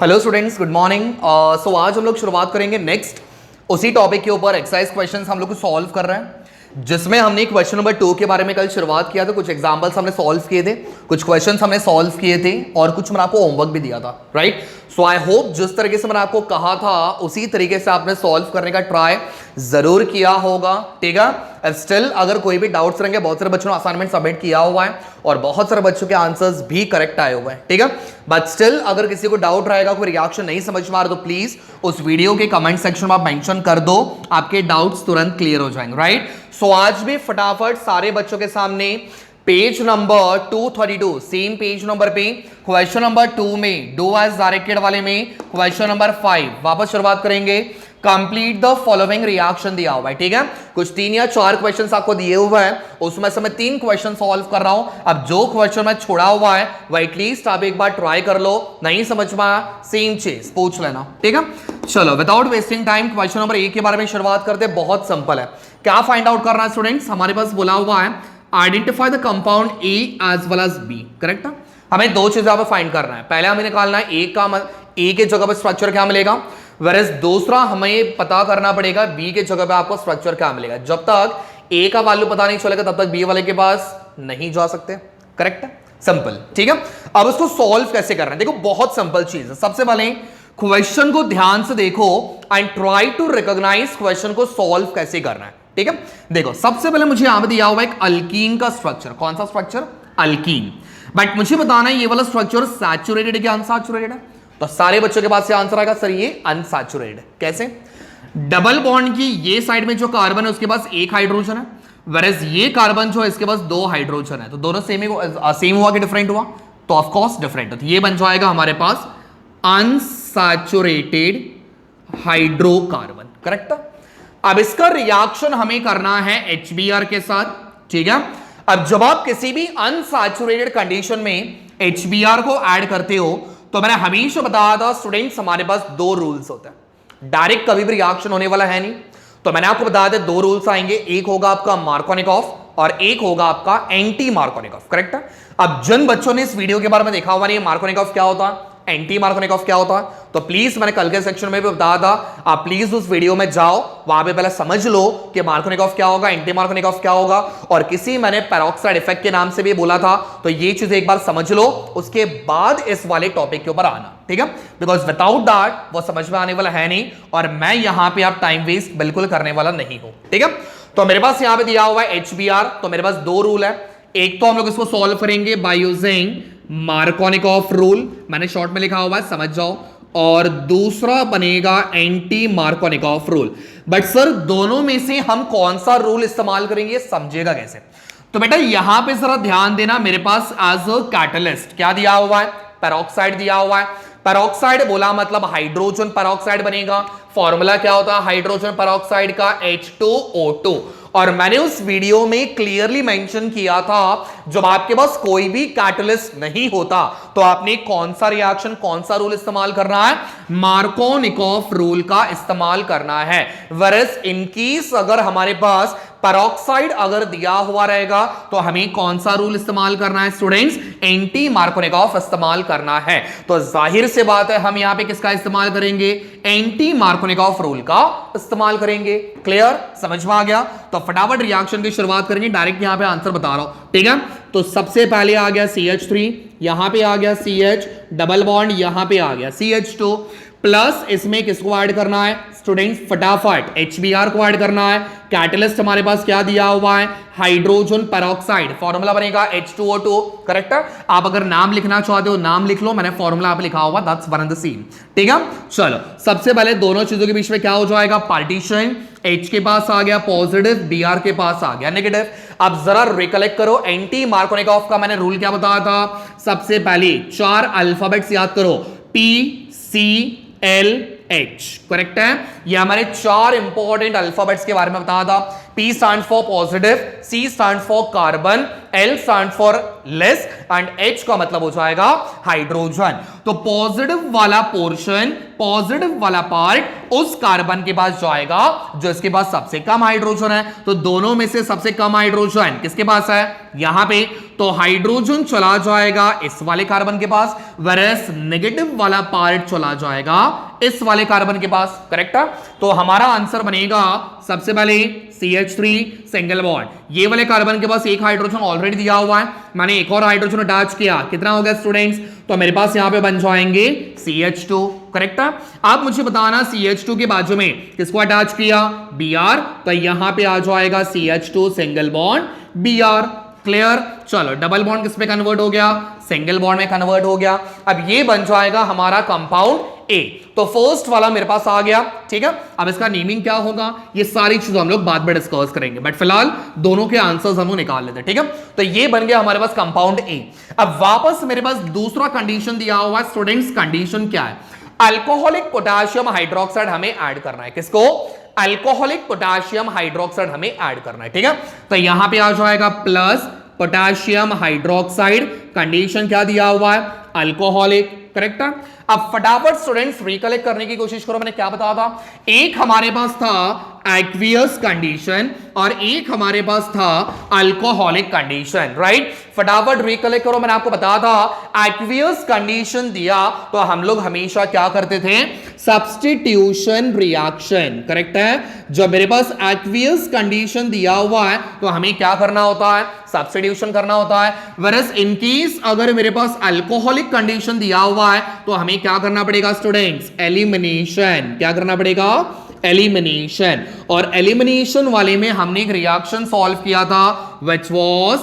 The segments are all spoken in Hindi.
Hello students, good morning. So आज हम लोग शुरुआत करेंगे नेक्स्ट उसी टॉपिक के ऊपर। एक्सरसाइज क्वेश्चंस हम लोग को सॉल्व कर रहे हैं, जिसमें हमने क्वेश्चन नंबर 2 के बारे में कल शुरुआत किया था। कुछ एग्जांपल्स हमने सॉल्व किए थे, कुछ क्वेश्चंस हमने सॉल्व किए थे और कुछ मैंने आपको होमवर्क भी दिया था, राइट। सो आई होप जिस तरीके से मैंने आपको कहा था उसी तरीके से आपने सॉल्व करने का ट्राई जरूर किया होगा, ठीक है। स्टिल अगर कोई भी डाउट्स रहेंगे, बहुत सारे बच्चों ने असाइनमेंट सबमिट किया हुआ है और बहुत सारे बच्चों के आंसर्स भी करेक्ट आए हुए हैं, ठीक है। बट स्टिल अगर किसी को डाउट रहेगा, कोई रिएक्शन नहीं समझ में आ रहा, तो प्लीज उस वीडियो के कमेंट सेक्शन में आप मेंशन कर दो, आपके डाउट्स तुरंत क्लियर हो जाएंगे, राइट। सो आज भी फटाफट सारे बच्चों के सामने page number 232 same page number पे क्वेश्चन नंबर 2 में डू एज डायरेक्टेड वाले में क्वेश्चन नंबर 5 वापस शुरुआत करेंगे। कंप्लीट द फॉलोइंग रिएक्शन दिया हुआ है, ठीक है। कुछ 3 या 4 क्वेश्चंस आपको दिए हुए हैं, उसमें से मैं 3 क्वेश्चन सॉल्व कर रहा हूं। अब जो क्वेश्चन में छोड़ा हुआ है वह एटलीस्ट आप एक बार ट्राई कर लो, नहीं समझ में आया सेम चीज पूछ लेना, ठीक है। चलो without wasting time question number 1 के बारे में शुरुआत करते हैं। बहुत सिंपल है, क्या फाइंड आउट करना है स्टूडेंट्स, हमारे पास बोला हुआ है identify the compound A as well as B, correct है। हमें 2 चीजें यहाँ पे फाइंड करना है। पहले हमें निकालना है ए के जगह पे स्ट्रक्चर क्या मिलेगा, वेरएज दूसरा हमें पता करना पड़ेगा बी के जगह पे आपको स्ट्रक्चर क्या मिलेगा। जब तक ए का वैल्यू पता नहीं चलेगा तब तक बी वाले के पास नहीं जा सकते, करेक्ट है, सिंपल, ठीक है। अब उसको सॉल्व कैसे करना है, देखो बहुत सिंपल चीज है। सबसे पहले क्वेश्चन को ध्यान से देखो and try to recognise question को सॉल्व कैसे करना है, ठीक है। देखो सबसे पहले मुझे यहां पे दिया हुआ एक अल्कीन का स्ट्रक्चर। कौन सा स्ट्रक्चर, अल्कीन। बट मुझे बताना है ये वाला स्ट्रक्चर सैचुरेटेड है क्या अनसैचुरेटेड है। तो सारे बच्चों के पास से आंसर आएगा सर ये अनसैचुरेटेड। कैसे, डबल बॉन्ड की ये साइड में जो कार्बन है उसके पास एक हाइड्रोजन है, वेरएज ये कार्बन जो है इसके पास 2 हाइड्रोजन है। तो दोनों सेम हुआ कि डिफरेंट हुआ, तो ऑफ कोर्स डिफरेंट है। तो ये बन जाएगा हमारे पास अनसैचुरेटेड हाइड्रोकार्बन, करेक्ट है। अब इसका रिएक्शन हमें करना है HBr के साथ, ठीक है। अब जब आप किसी भी अनसैचुरेटेड कंडीशन में HBr को ऐड करते हो तो मैंने हमेशा बताया था स्टूडेंट्स हमारे पास 2 रूल्स होते हैं, डायरेक्ट कभी भी रिएक्शन होने वाला है नहीं। तो मैंने आपको बताया था 2 रूल्स आएंगे, एक होगा आपका मार्कोनिकॉफ और एक होगा आपका एंटी मार्कोनिकॉफ, करेक्ट है। अब जिन बच्चों ने इस वीडियो के बारे में देखा हुआ नहीं मार्कोनिकॉफ क्या होता है, एंटी मार्कोनिकॉफ क्या होता है, तो प्लीज मैंने कल के सेक्शन में भी बताया था, आप प्लीज उस वीडियो में जाओ, वहां पे पहले समझ लो कि मार्कोनिकॉफ क्या होगा, एंटी मार्कोनिकॉफ क्या होगा। और किसी मैंने पेरोक्साइड इफेक्ट के नाम से भी बोला था, तो ये चीज एक बार समझ लो, उसके बाद इस वाले टॉपिक के ऊपर आना, ठीक है। बिकॉज विदाउट दैट वो समझ में आने वाला है नहीं, और मैं यहां पे आप टाइम वेस्ट बिल्कुल करने वाला नहीं हूं, ठीक है। तो मेरे पास यहां पे दिया हुआ है HBr, तो मेरे पास 2 रूल है। एक तो हम लोग इसको सॉल्व करेंगे बाय यूजिंग मार्कोनिकॉफ रूल, मैंने शॉर्ट में लिखा हुआ है समझ जाओ, और दूसरा बनेगा anti Markovnikov rule. But sir दोनों में से हम कौन सा रूल इस्तेमाल करेंगे समझेगा कैसे, तो बेटा यहां पे जरा ध्यान देना। मेरे पास एज अ कैटलिस्ट क्या दिया हुआ है, पेरोक्साइड दिया हुआ है। पेरोक्साइड बोला मतलब हाइड्रोजन पेरोक्साइड बनेगा। फॉर्मूला क्या होता है हाइड्रोजन पेरोक्साइड का, H2O2। और मैंने उस वीडियो में क्लियरली मेंशन किया था जब आपके पास कोई भी कैटलिस्ट नहीं होता तो आपने कौन सा रिएक्शन, कौन सा रूल इस्तेमाल करना है, मार्कोनिकॉफ रूल का इस्तेमाल करना है। वेरएज इन केस अगर हमारे पास पेरोक्साइड अगर दिया हुआ रहेगा तो हमें कौन सा रूल इस्तेमाल करना है स्टूडेंट्स, एंटी मार्कोनिकॉफ इस्तेमाल करना है। तो जाहिर से बात है हम यहां पे किसका इस्तेमाल करेंगे, एंटी मार्कोनिकॉफ रूल का इस्तेमाल करेंगे। क्लियर, समझ में आ गया। तो फटाफट रिएक्शन की शुरुआत करेंगे, डायरेक्ट यहां पे आंसर बता रहा हूं, ठीक है। तो सबसे पहले आ गया CH3, यहां पे आ गया CH, डबल बॉन्ड यहां पे आ गया CH2, प्लस इसमें किसको ऐड करना है स्टूडेंट्स, फटाफट HBr को ऐड करना है। कैटलिस्ट हमारे पास क्या दिया हुआ है, हाइड्रोजन पेरोक्साइड, फॉर्मूला बनेगा H2O2, करेक्ट है। आप अगर नाम लिखना चाहते हो नाम लिख लो, मैंने फॉर्मूला आप लिखा हुआ, that's one and the same, ठीक है। चलो सबसे पहले दोनों चीजों के बीच में क्या हो जाएगा, पार्टीशन। H के पास आ गया पॉजिटिव, Br के पास आ गया नेगेटिव। अब जरा रिकलेक्ट करो, एंटी मार्कोनिकॉफ का मैंने रूल क्या बताया था, सबसे पहले 4 अल्फाबेट्स याद करो, PCLH, करेक्ट है। ये हमारे 4 इंपॉर्टेंट अल्फाबेट्स के बारे में बताया था। P stands for positive, C stands for carbon, L stands for less and H का मतलब हो जाएगा हाइड्रोजन। तो पॉजिटिव वाला पोर्शन, पॉजिटिव वाला पार्ट उस कार्बन के पास जाएगा जो इसके पास सबसे कम हाइड्रोजन है। तो दोनों में से सबसे कम हाइड्रोजन किसके पास है? यहां पे। तो हाइड्रोजन चला जाएगा इस वाले कार्बन के पास, वेरएस नेगेटिव वाला पार्ट चला जाएगा इस वाले कार्बन के पास। करेक्ट है? तो हमारा आंसर बनेगा सबसे पहले CH3 सिंगल बॉन्ड। ये वाले कार्बन के पास एक हाइड्रोजन ऑलरेडी दिया हुआ है, मैंने एक और हाइड्रोजन अटैच किया, कितना हो गया स्टूडेंट्स? तो मेरे पास यहां पे बन जाएंगे CH2। करेक्ट है? आप मुझे बताना CH2 के बाजू में किसको अटैच किया? Br। तो यहां पे आ जाएगा CH2 single bond Br। Clear? चलो डबल बॉन्ड किस पे कन्वर्ट हो गया? सिंगल बॉन्ड में कन्वर्ट हो गया। अब ये बन जाएगा हमारा कंपाउंड A। तो फर्स्ट वाला मेरे पास आ गया। ठीक है, अब इसका नेमिंग क्या होगा ये सारी चीजें हम लोग बाद में डिस्कस करेंगे, बट फिलहाल दोनों के आंसर्स हम लोग निकाल लेते हैं। ठीक है, तो ये बन गया हमारे पास कंपाउंड A। अब वापस मेरे पास दूसरा कंडीशन दिया हुआ है स्टूडेंट्स। कंडीशन क्या है? अल्कोहलिक पोटेशियम हाइड्रोक्साइड हमें ऐड करना है। किसको? अल्कोहलिक पोटेशियम हाइड्रोक्साइड हमें ऐड करना है। ठीक है, तो यहां पे आ जाएगा प्लस पोटेशियम हाइड्रोक्साइड। कंडीशन क्या दिया हुआ है? अल्कोहलिक। करेक्ट है? अब फटाफट स्टूडेंट्स रिकलेक्ट करने की कोशिश करो, मैंने क्या बताया था? एक हमारे पास था एक्वियस कंडीशन और एक हमारे पास था अल्कोहलिक कंडीशन, राइट? फटाफट रिकलेक्ट करो, मैंने आपको बताया था एक्वियस कंडीशन दिया तो हम लोग हमेशा क्या करते थे? Substitution reaction. करेक्ट है? जब मेरे पास एक्वियस कंडीशन दिया हुआ है तो हमें क्या करना होता है? सब्स्टिट्यूशन करना होता है। वेरएस इन केस अगर मेरे पास अल्कोहलिक कंडीशन दिया हुआ है तो हमें क्या करना पड़ेगा स्टूडेंट्स? एलिमिनेशन। क्या करना पड़ेगा? एलिमिनेशन। और एलिमिनेशन वाले में हमने एक रिएक्शन सॉल्व किया था व्हिच वाज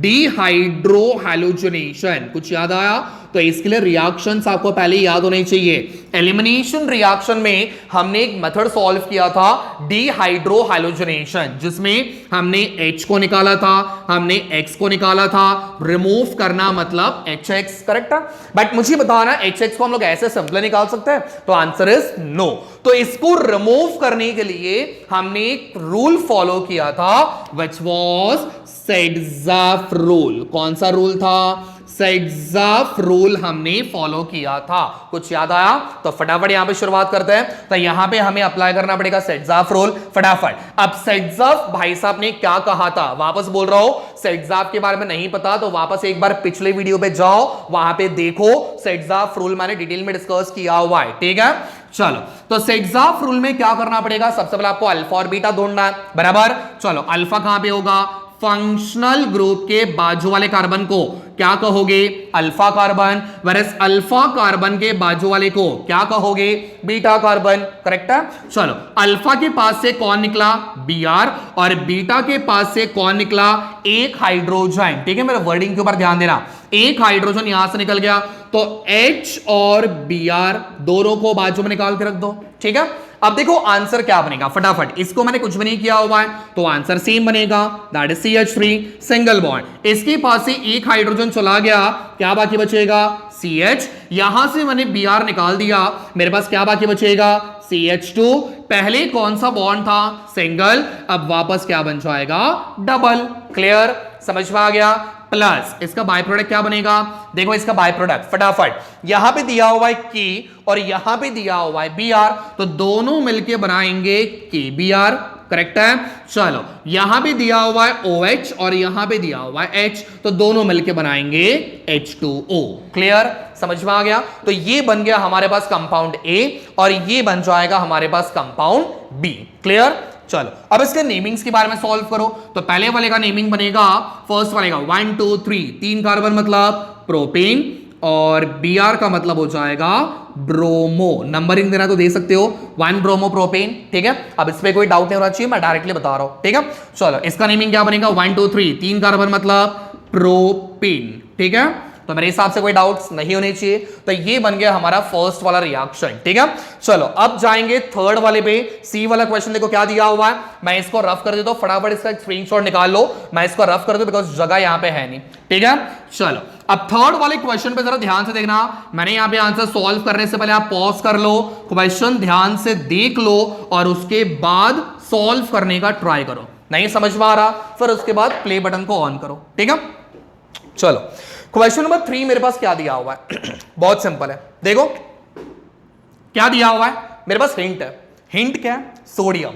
डिहाइड्रोहैलोजनेशन। कुछ याद आया? तो इसके लिए रिएक्शंस आपको पहले याद होने चाहिए। एलिमिनेशन रिएक्शन में हमने एक मेथड सॉल्व किया था डिहाइड्रोहैलोजनेशन, जिसमें हमने H को निकाला था, हमने X को निकाला था। रिमूव करना मतलब HX। करेक्ट है? बट मुझे बताना HX को हम लोग ऐसे सिंपल निकाल सकते हैं? तो आंसर इज नो। तो इसको रिमूव करने के लिए हमने एक रूल फॉलो किया था व्हिच वाज सेड्ज़ाफ रूल। कौन सा रूल था? सेड्ज़ाफ रूल हमने फॉलो किया था। कुछ याद आया? तो फटाफट यहां पे शुरुआत करते हैं। तो यहां पे हमें अप्लाई करना पड़ेगा सेड्ज़ाफ रूल। फटाफट। अब सेड्ज़ाफ भाई साहब ने क्या कहा था? वापस बोल रहा हूं, सेड्ज़ाफ के बारे में नहीं पता तो वापस एक बार पिछले वीडियो पे जाओ, वहां पे देखो सेड्ज़ाफ रूल मैंने डिटेल में डिस्कस किया हुआ है। ठीक है, चलो। तो सेड्ज़ाफ रूल में क्या करना पड़ेगा? सबसे पहले आपको अल्फा और बीटा ढूंढना है, बराबर? चलो, अल्फा कहां पे होगा? फंक्शनल ग्रुप के बाजू वाले कार्बन को क्या कहोगे? Alpha carbon. Whereas alpha carbon के बाजू वाले को क्या कहोगे? Beta carbon. करेक्ट है? चलो, अल्फा के पास से कौन निकला? Br। और बीटा के पास से कौन निकला? एक हाइड्रोजन। ठीक है, मेरे वर्डिंग के ऊपर ध्यान देना। एक हाइड्रोजन यहां से निकल गया तो H और Br दोनों को बाजू में निकाल के रख दो। ठीक है, अब देखो आंसर क्या बनेगा फटाफट। इसको मैंने कुछ भी नहीं किया हुआ है तो आंसर सेम बनेगा, that is CH3 single bond. इसके पास से एक हाइड्रोजन चला गया, क्या बाकी बचेगा? CH। यहां से मैंने Br निकाल दिया, मेरे पास क्या बाकी बचेगा? CH2। पहले कौन सा बॉन्ड था? सिंगल। अब वापस क्या बन जाएगा? डबल। क्लियर? समझ में आ गया? प्लस इसका बाय प्रोडक्ट क्या बनेगा? देखो इसका बाय प्रोडक्ट फटाफट, यहां पे दिया हुआ है K और यहां पे दिया हुआ है Br, तो दोनों मिलके बनाएंगे KBr। करेक्ट है? चलो, यहां पे दिया हुआ है OH और यहां पे दिया हुआ है H, तो दोनों मिलके बनाएंगे H2O। क्लियर? समझ में आ गया? तो ये बन गया हमारे पास कंपाउंड A और ये बन जाएगा हमारे पास कंपाउंड B। क्लियर? चलो, अब इसके नेमिंग्स के बारे में सॉल्व करो। तो पहले वाले का नेमिंग बनेगा, फर्स्ट वाले का 1 2 3, 3 कार्बन मतलब प्रोपेन और Br का मतलब हो जाएगा ब्रोमो। नंबरिंग देना तो दे सकते हो, 1 ब्रोमो प्रोपेन। ठीक है, अब इस पे कोई डाउट नहीं होना चाहिए, मैं डायरेक्टली बता रहा हूं। ठीक है, चलो, इसका नेमिंग क्या बनेगा? 1 2 3, 3 कार्बन मतलब प्रोपेन। ठीक है, तो मेरे हिसाब से कोई डाउट्स नहीं होने चाहिए। तो ये बन गया हमारा फर्स्ट वाला रिएक्शन। ठीक है, चलो अब जाएंगे थर्ड वाले पे। सी वाला क्वेश्चन देखो क्या दिया हुआ है, मैं इसको रफ कर देता हूं, फटाफट इसका स्क्रीनशॉट निकाल लो। मैं इसको रफ कर दूं बिकॉज जगह यहां पे है नहीं। ठीक है, चलो अब थर्ड वाले क्वेश्चन पे जरा ध्यान से देखना। मैंने यहां पे आंसर सॉल्व करने से पहले आप पॉज कर लो, क्वेश्चन ध्यान से देख लो और उसके बाद सॉल्व करने का ट्राई करो। नहीं समझ में आ रहा, फिर उसके बाद प्ले बटन को ऑन करो, ठीक है। चलो क्वेश्चन नंबर 3 मेरे पास क्या दिया हुआ है बहुत सिंपल है, देखो क्या दिया हुआ है मेरे पास, हिंट है। हिंट क्या है? सोडियम।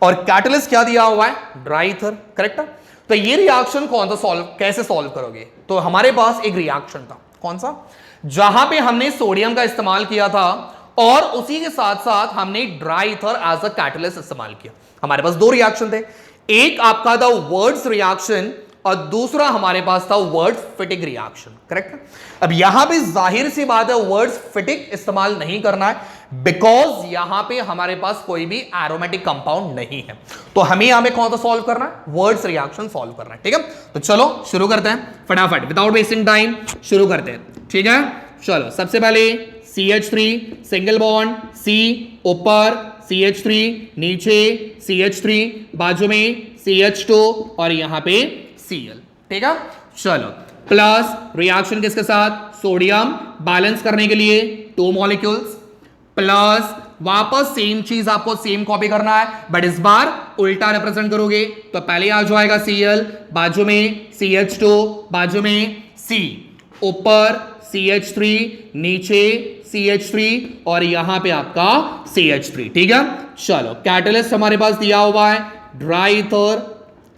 और कैटलिस्ट क्या दिया हुआ है? ड्राई ईथर, करेक्ट है। तो ये रिएक्शन कौन सा सॉल्व, कैसे सॉल्व करोगे? तो हमारे पास एक रिएक्शन था, कौन सा, जहां पे हमने सोडियम का इस्तेमाल किया था और उसी के साथ साथ हमने dry ether as a catalyst इस्तेमाल किया। हमारे पास दो रिएक्शन थे, एक आपका था वर्ड्स रिएक्शन और दूसरा हमारे पास था वर्ड फिटिक रिएक्शन, करेक्ट। अब यहां पे जाहिर सी बात है वर्ड्स फिटिक इस्तेमाल नहीं करना है, बिकॉज यहां पे हमारे पास कोई भी एरोमेटिक कंपाउंड नहीं है। तो हमें यहां पे कौन सा सॉल्व करना है? वर्ड्स रिएक्शन सॉल्व करना है, ठीक है। तो चलो शुरू करते हैं फटाफट, विदाउट वेस्टिंग टाइम शुरू करते हैं, ठीक है। चलो सबसे पहले CH3 सिंगल बॉन्ड, C ऊपर, CH3 नीचे, CH3 बाजू में, CH2 और यहां पे Cl, ठीक है। चलो प्लस रिएक्शन किसके साथ? सोडियम, बैलेंस करने के लिए 2 मॉलिक्यूल्स, प्लस वापस सेम चीज आपको सेम कॉपी करना है, बट इस बार उल्टा रिप्रेजेंट करोगे। तो पहले आ जाएगा Cl, बाजू में CH2, बाजू में C, ऊपर CH3, नीचे CH3 और यहां पे आपका CH3, ठीक है। चलो कैटलिस्ट हमारे पास दिया हुआ है ड्राई ईथर,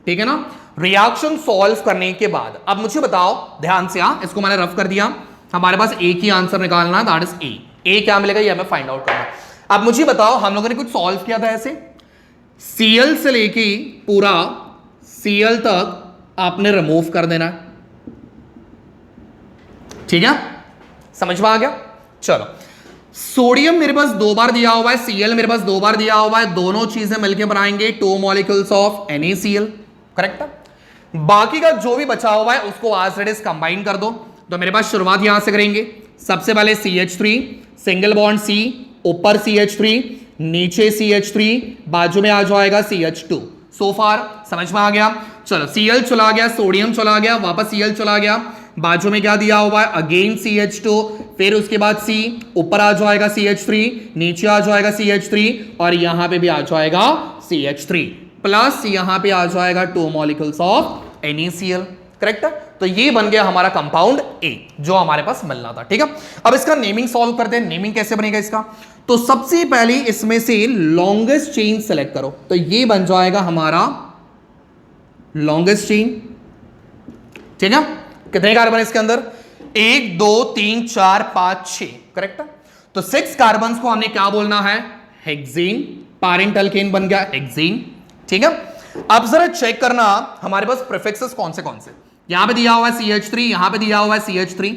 ठीक है ना। रिएक्शन सॉल्व करने के बाद अब मुझे बताओ ध्यान से, इसको मैंने रफ कर दिया, हमारे पास एक ही आंसर निकालना है, दैट इज ए क्या मिलेगा ये हमें फाइंड आउट करना। अब मुझे बताओ हम लोगों ने कुछ सॉल्व किया था ऐसे, Cl से लेके पूरा Cl तक आपने रिमूव कर देना है, ठीक है, समझ में आ गया। चलो सोडियम मेरे पास 2 बार दिया हुआ है, Cl मेरे पास 2 बार दिया हुआ है, दोनों चीजें मिलकर बनाएंगे 2 मॉलिक्यूल्स ऑफ NaCl, करेक्ट है। बाकी का जो भी बचा हुआ है उसको आज इट इज कंबाइन कर दो। तो मेरे पास शुरुआत यहां से करेंगे, सबसे पहले CH3 सिंगल बॉन्ड C, ऊपर CH3 नीचे CH3 बाजू में आ जाएगा CH2। सो फार समझ में आ गया। चलो Cl चला गया, सोडियम चला गया, वापस Cl चला गया, बाजू में क्या दिया हुआ है? अगेन CH2, फिर उसके बाद C, ऊपर आ जाएगा CH3 नीचे आ जाएगा CH3 और यहां पे भी आ जाएगा CH3, प्लस यहां पे आ जाएगा 2 मॉलिक्यूल्स ऑफ NaCl, करेक्ट है। तो ये बन गया हमारा कंपाउंड A जो हमारे पास मिलना था, ठीक है। अब इसका नेमिंग सॉल्व करते हैं, नेमिंग कैसे बनेगा इसका? तो सबसे पहले इसमें से लॉन्गेस्ट चेन सेलेक्ट करो, तो ये बन जाएगा हमारा लॉन्गेस्ट चेन, ठीक है। कितने कार्बन इसके अंदर? 1 2 3 4 5 6, करेक्ट है। तो 6 कार्बन को हमने क्या बोलना है? हेक्सेन, पैरेंट अल्केन बन गया हेक्सेन, ठीक है। अब जरा चेक करना हमारे पास प्रीफिक्सेस कौन से, यहां पे दिया हुआ है CH3, यहां पे दिया हुआ है CH3,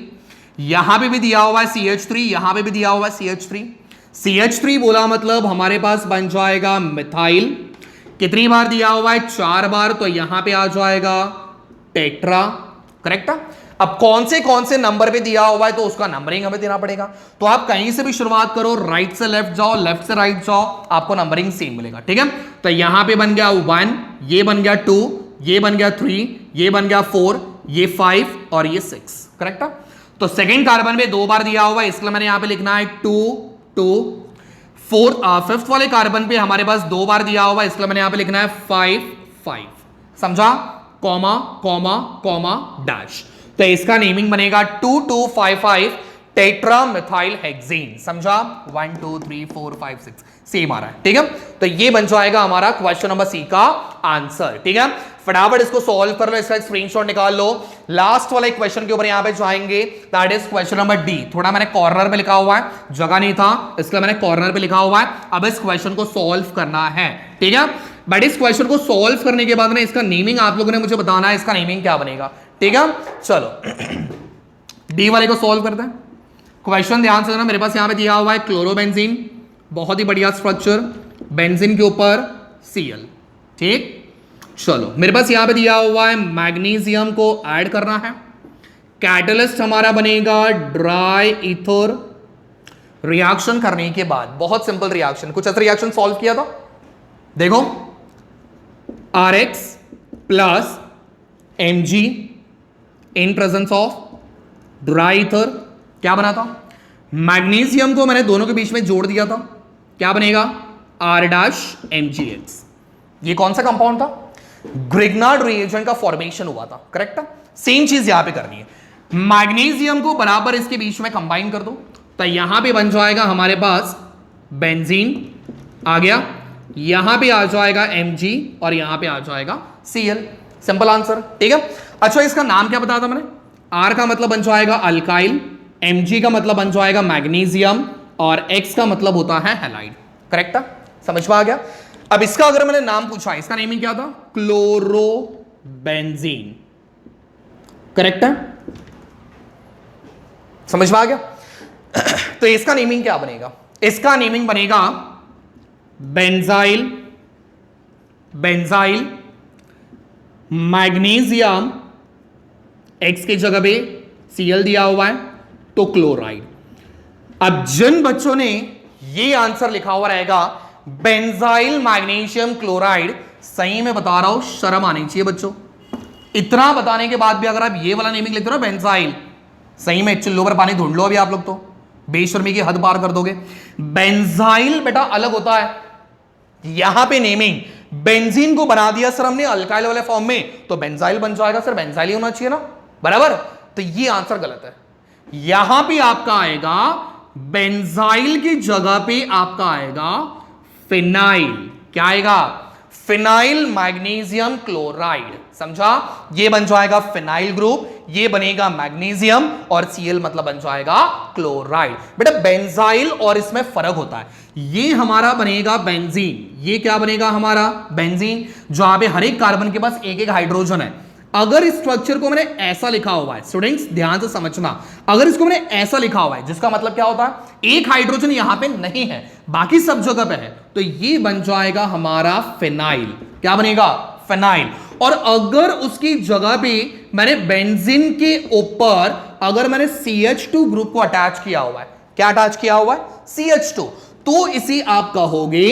यहां पे भी दिया हुआ है CH3, यहां पे भी दिया हुआ है CH3। CH3 बोला मतलब हमारे पास बन जाएगा मिथाइल, कितनी बार दिया हुआ है? 4 बार, तो यहां पे आ जाएगा टेट्रा, करेक्ट है। अब कौन से नंबर पे दिया हुआ है तो उसका नंबरिंग हमें देना पड़ेगा। तो आप कहीं से भी शुरुआत करो, राइट से लेफ्ट जाओ, लेफ्ट से राइट जाओ, आपको नंबरिंग सेम मिलेगा, ठीक है। तो यहां पे बन गया 1, ये बन गया 2, ये बन गया 3, ये बन गया 4, ये 5 और ये 6, करेक्ट है। तो सेकेंड कार्बन में 2 बार दिया हुआ है, इसलिए मैंने यहां पे लिखना है 2 2। फिफ्थ वाले कार्बन पे हमारे पास 2 बार दिया हुआ है, इसलिए मैंने यहां पे लिखना है 5 5, समझा? Comma comma comma dash. तो इसका नेमिंग बनेगा 2255 टेट्रा मिथाइल हेक्सेन, समझा? 1 2 3 4 5 6 सेम आ रहा है, ठीक है। तो ये बन जाएगा हमारा क्वेश्चन नंबर C का आंसर, ठीक है। फटाफट इसको सॉल्व कर लो, इसका स्क्रीनशॉट निकाल लो। लास्ट वाले क्वेश्चन के ऊपर यहां पे जाएंगे, that is question number D। थोड़ा मैंने कॉर्नर पे लिखा हुआ है, जगह नहीं था इसलिए मैंने कॉर्नर पे लिखा हुआ है। अब इस क्वेश्चन को सॉल्व करना है, ठीक है। बट इस क्वेश्चन को सॉल्व करने के बाद में इसका नेमिंग आप लोगों ने मुझे बताना है, इसका नेमिंग क्या बनेगा, ठीक है। चलो D वाले को सॉल्व करते हैं। क्वेश्चन ध्यान से सुनना, मेरे पास यहां पे दिया हुआ है क्लोरोबेंजीन, बहुत ही बढ़िया स्ट्रक्चर, बेंजीन के ऊपर Cl, ठीक। चलो मेरे पास यहां पे दिया हुआ है मैग्नीशियम को ऐड करना है, कैटलिस्ट हमारा बनेगा ड्राई ईथर। रिएक्शन करने के बाद बहुत सिंपल रिएक्शन, कुछ ऐसा रिएक्शन सॉल्व किया था, देखो RX plus Mg in presence of dry ether, क्या बना था? मैग्नीशियम को मैंने दोनों के बीच में जोड़ दिया था, क्या बनेगा? R' MgX। ये कौन सा कंपाउंड था? ग्रिग्नार्ड रिएजेंट का फॉर्मेशन हुआ था, करेक्ट है। सेम चीज यहां पे करनी है, मैग्नीशियम को बराबर इसके बीच में कंबाइन कर दो, तो यहां पे बन जाएगा हमारे पास बेंजीन आ गया, यहां पे आ जाएगा Mg और यहां पे आ जाएगा Cl। सिंपल आंसर, ठीक है। अच्छा इसका नाम क्या बताया था मैंने, R का मतलब बन जाएगा अल्काइल, Mg का मतलब बन जाएगा मैग्नीशियम और X का मतलब होता है हैलाइड, करेक्ट है, समझ में आ गया। अब इसका अगर मैंने नाम पूछा, इसका नेमिंग क्या था, क्लोरोबेंजीन, करेक्ट है, समझ में आ गया। तो इसका नेमिंग क्या बनेगा, इसका नेमिंग बनेगा बेंजाइल, बेंजाइल मैग्नीशियम, X की जगह पे Cl दिया हुआ है तो क्लोराइड। अब जिन बच्चों ने ये आंसर लिखा हुआ रहेगा बेंजाइल मैग्नीशियम क्लोराइड, सही में बता रहा हूं शर्म आनी चाहिए बच्चों, इतना बताने के बाद भी अगर आप ये वाला नेमिंग लिखते हो बेंजाइल, सही में चुल्लो पर पानी ढूंढ लो अभी आप लोग, तो बेशर्मी की हद पार कर दोगे। बेंजाइल बेटा अलग होता है, यहां पे नेमिंग बेंजीन को बना दिया सर हमने अल्काइल वाले फॉर्म में, तो बेंजाइल बन जाएगा सर, बेंजाइल ही होना चाहिए ना, बराबर। तो ये आंसर गलत है, यहां पे आपका आएगा बेंजाइल की जगह पे आपका आएगा फिनाइल, क्या आएगा, फिनाइल मैग्नीशियम क्लोराइड, समझा। ये बन जाएगा फिनाइल ग्रुप, ये बनेगा मैग्नीशियम और Cl मतलब बन जाएगा क्लोराइड। बेटा बेंजाइल और इसमें फर्क होता है, ये हमारा बनेगा बेंजीन, ये क्या बनेगा हमारा बेंजीन, जहां पे हर एक कार्बन के पास एक एक हाइड्रोजन है। अगर इस स्ट्रक्चर को मैंने ऐसा लिखा हुआ है, स्टूडेंट्स ध्यान से समझना, अगर इसको मैंने ऐसा लिखा हुआ है जिसका मतलब क्या होता है, एक हाइड्रोजन यहां पे नहीं है बाकी सब जगह पे है, तो ये बन जाएगा हमारा फिनाइल, क्या बनेगा फिनाइल। और अगर उसकी जगह पे मैंने बेंजीन के ऊपर अगर मैंने CH2 ग्रुप को अटैच किया हुआ है, क्या अटैच किया हुआ है CH2, तो इसी आप कहोगे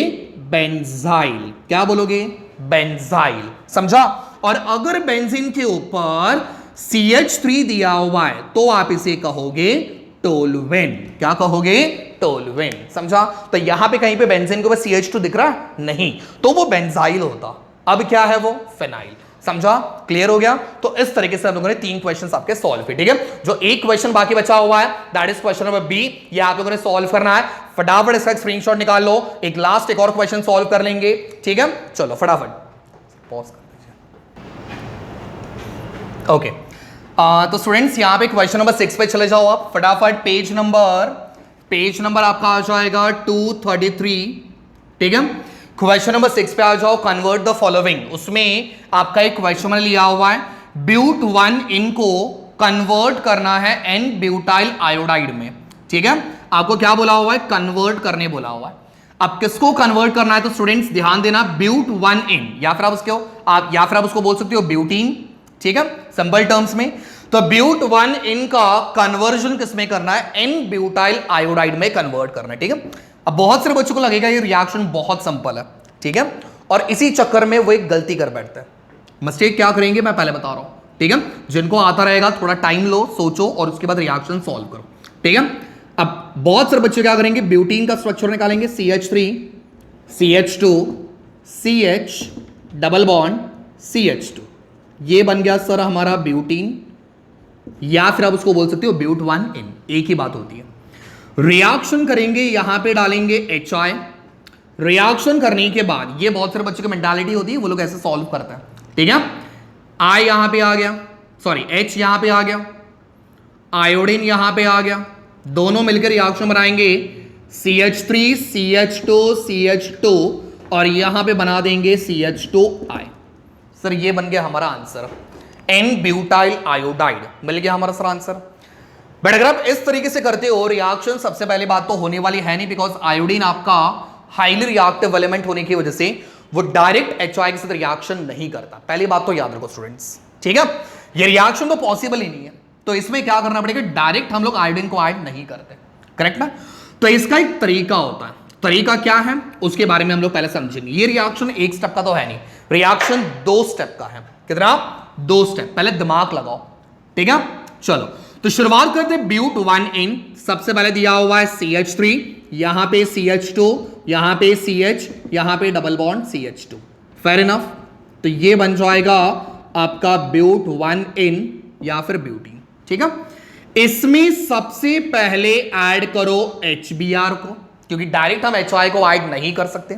बेंजाइल, क्या बोलोगे बेंजाइल, समझा। और अगर बेंजीन के ऊपर CH3 दिया हुआ है तो आप इसे कहोगे टोलुएन, क्या कहोगे टोलुएन, समझा। तो यहां पे कहीं पे बेंजीन के ऊपर CH2 दिख रहा है नहीं, तो वो बेंजाइल होता, अब क्या है वो फिनाइल, समझा, क्लियर हो गया। तो इस तरीके से हम लोगों ने 3 क्वेश्चंस आपके सॉल्व किए, ठीक है। जो एक क्वेश्चन बाकी बचा हुआ है that is question number B, ये आप लोगों ने सॉल्व करना है, फटाफट इसका स्क्रीनशॉट निकाल लो, एक लास्ट एक और क्वेश्चन सॉल्व कर लेंगे, ठीक है। चलो फटाफट पॉज कर दीजिए, ओके। तो स्टूडेंट्स यहां पे क्वेश्चन नंबर 6 पे चले जाओ आप फटाफट, पेज नंबर आपका आ जाएगा 233, ठीक है। क्वेश्चन नंबर 6 पे आ जाओ, कन्वर्ट द फॉलोइंग, उसमें आपका एक क्वेश्चन लिया हुआ है, ब्यूट 1 इनको कन्वर्ट करना है एन ब्यूटाइल आयोडाइड में, ठीक है। आपको क्या बोला हुआ है, कन्वर्ट करने बोला हुआ है। अब किसको कन्वर्ट करना है, तो स्टूडेंट्स ध्यान देना, ब्यूट 1 इन, या फिर आप उसको बोल सकते हो ब्यूटीन, ठीक है, सिंपल टर्म्स में। तो ब्यूट 1 इन का कन्वर्जन किसमें करना है, एन ब्यूटाइल आयोडाइड में कन्वर्ट करना है, ठीक है। अब बहुत सारे बच्चों को लगेगा ये रिएक्शन बहुत सिंपल है, ठीक है, और इसी चक्कर में वो एक गलती कर बैठते हैं। मिस्टेक क्या करेंगे मैं पहले बता रहा हूं, ठीक है। जिनको आता रहेगा थोड़ा टाइम लो, सोचो और उसके बाद रिएक्शन सॉल्व करो, ठीक है। अब बहुत सारे बच्चे क्या करेंगे, ब्यूटीन का स्ट्रक्चर निकालेंगे, CH3 CH2 CH double bond CH2, ये बन गया सर हमारा ब्यूटीन, या फिर आप उसको बोल सकते हो ब्यूट 1 इन, एक ही बात होती है। रिएक्शन करेंगे, यहां पे डालेंगे HI, रिएक्शन करने के बाद ये बहुत सारे बच्चों की मेंटालिटी होती है, वो लोग ऐसे सॉल्व करते हैं, ठीक है। I यहां पे आ गया, सॉरी H यहां पे आ गया, आयोडीन यहां पे आ गया, दोनों मिलकर रिएक्शन बनाएंगे CH3 CH2 CH2 और यहां पे बना देंगे CH2I। सर ये बन गया हमारा आंसर, एन ब्यूटाइल आयोडाइड मिल गया हमारा सर आंसर। बट अगर आप इस तरीके से करते हो रिएक्शन, सबसे पहली बात तो होने वाली है नहीं, बिकॉज आयोडीन आपका हाईली रिएक्टिव एलिमेंट होने की वजह से वो डायरेक्ट HI के साथ रिएक्शन नहीं करता, पहली बात तो याद रखो स्टूडेंट्स, ठीक है। ये रिएक्शन तो पॉसिबल ही नहीं है, तो इसमें क्या करना पड़ेगा, डायरेक्ट हम लोग आयोडीन को ऐड नहीं करते, करेक्ट ना। तो इसका एक तरीका होता है, तरीका क्या है उसके बारे में हम लोग पहले समझेंगे। ये रिएक्शन एक स्टेप का तो है नहीं, रिएक्शन 2 स्टेप का है, कितना 2 स्टेप, पहले दिमाग लगाओ, ठीक है। चलो तो शुरुआत करते हैं ब्यूट 1 इन, सबसे पहले दिया हुआ है CH3, यहां पे CH2, यहां पे CH, यहां पे double bond CH2, fair enough, तो ये बन जाएगा आपका ब्यूट 1 इन या फिर ब्यूटीन। ठीक है, इसमें सबसे पहले ऐड करो HBr को, क्योंकि डायरेक्ट हम HI को ऐड नहीं कर सकते।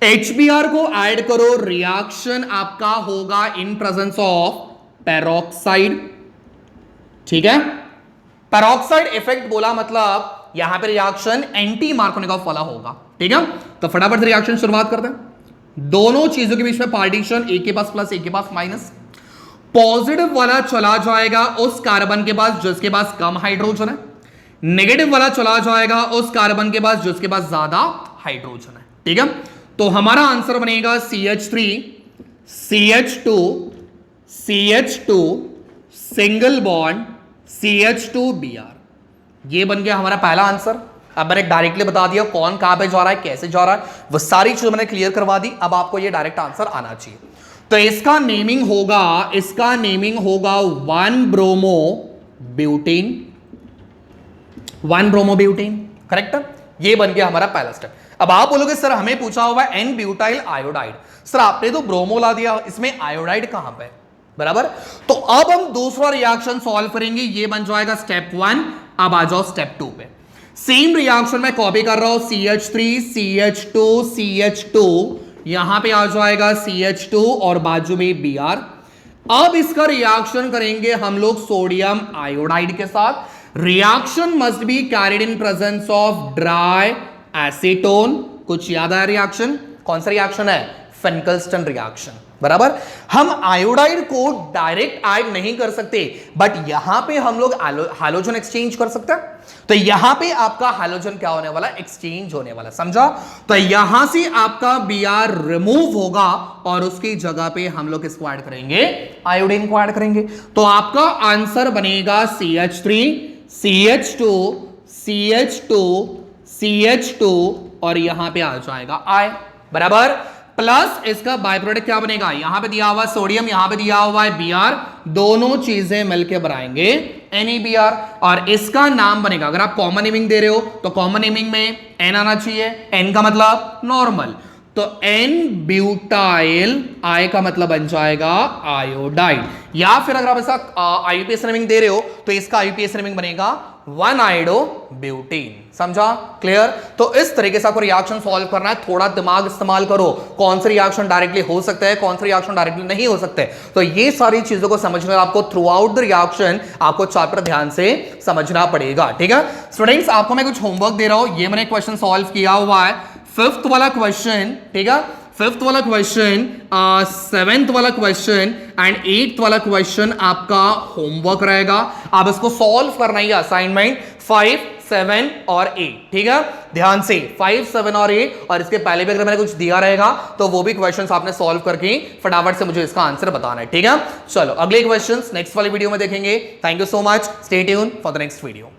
HBr को ऐड करो, रिएक्शन आपका होगा इन प्रेजेंस ऑफ पेरोक्साइड। ठीक है, पेरोक्साइड इफेक्ट बोला मतलब यहां पे रिएक्शन एंटी मार्कोनिकॉफ वाला होगा। ठीक है, तो फटाफट रिएक्शन शुरुआत करते हैं। दोनों चीजों के बीच में पार्टीशन, एक के पास प्लस एक के पास माइनस। पॉजिटिव वाला चला जाएगा उस कार्बन के पास जिसके पास कम हाइड्रोजन है, नेगेटिव वाला चला जाएगा उस कार्बन के पास जिसके पास ज्यादा हाइड्रोजन है। ठीक है, तो हमारा आंसर बनेगा CH3 CH2 CH2 single bond CH2Br। ये बन गया हमारा पहला आंसर। अब मैंने डायरेक्टली बता दिया कौन कहां पे जा रहा है, कैसे जा रहा है, वो सारी चीजें मैंने क्लियर करवा दी। अब आपको ये डायरेक्ट आंसर आना चाहिए। तो इसका नेमिंग होगा 1 bromo butane, 1 bromo butane. Correct, ये बन गया हमारा पहला स्टेप। अब आप बोलोगे सर हमें पूछा हुआ है N ब्यूटाइल आयोडाइड, सर आपने तो ब्रोमो ला दिया, इसमें आयोडाइड कहां पे, बराबर। तो अब हम दूसरा रिएक्शन सॉल्व करेंगे, ये बन जाएगा स्टेप 1। अब आ जाओ स्टेप 2 पे। सेम रिएक्शन में कॉपी कर रहा हूं, CH3 CH2 CH2, यहां पे आ जाएगा CH2 और बाजू में Br। अब इसका रिएक्शन करेंगे हम लोग सोडियम आयोडाइड के साथ। Reaction must be carried in presence of dry acetone. कुछ याद आया रिएक्शन? कौन सा रिएक्शन है? फेनिकलस्टन रिएक्शन, बराबर। हम आयोडाइड को डायरेक्ट ऐड नहीं कर सकते, बट यहां पे हम लोग हैलोजन एक्सचेंज कर सकते हैं। तो यहां पे आपका हैलोजन क्या होने वाला? एक्सचेंज होने वाला, समझा। तो यहां से आपका Br रिमूव होगा और उसकी जगह पे हम लोग किसको ऐड करेंगे? आयोडीन को ऐड करेंगे। तो आपका आंसर बनेगा CH3 CH2 CH2 CH2 और यहां पे आ जाएगा I, बराबर। प्लस इसका बाय प्रोडक्ट क्या बनेगा? यहां पे दिया हुआ है सोडियम, यहां पे दिया हुआ है Br, दोनों चीजें मिलकर बनाएंगे NaBr और इसका नाम बनेगा, अगर आप कॉमन नेमिंग दे रहे हो तो कॉमन नेमिंग में N आना चाहिए। N का मतलब नॉर्मल, तो N ब्यूटाइल, I का मतलब बन जाएगा आयोडाइड। या फिर अगर आप इसका IUPAC नेमिंग दे रहे हो तो इसका IUPAC नेमिंग बनेगा 1 आयोडो ब्यूटेन। समझा? क्लियर? तो इस तरीके से आपको रिएक्शन सॉल्व करना है। थोड़ा दिमाग इस्तेमाल करो, कौन सा रिएक्शन डायरेक्टली हो सकता है, कौन सा रिएक्शन डायरेक्टली नहीं हो सकते। तो ये सारी चीजों को समझने आपको थ्रू आउट द रिएक्शन आपको चैप्टर ध्यान से समझना पड़ेगा। ठीक है स्टूडेंट्स, आपको मैं कुछ होमवर्क दे रहा हूं। ये मैंने क्वेश्चन सॉल्व किया हुआ है, 5th वाला क्वेश्चन, ठीक है, 5th वाला क्वेश्चन, 7th वाला क्वेश्चन एंड 8th वाला क्वेश्चन आपका होमवर्क रहेगा। आप इसको सॉल्व करना ही असाइनमेंट 5, 7 और 8। ठीक है, ध्यान से 5, 7 और 8, और इसके पहले भी अगर मैंने कुछ दिया रहेगा तो वो भी क्वेश्चंस आपने सॉल्व करके फटाफट से मुझे इसका आंसर बताना है। ठीक है, चलो अगले क्वेश्चंस नेक्स्ट वाली वीडियो में देखेंगे। Thank you so much, stay tune for the next video.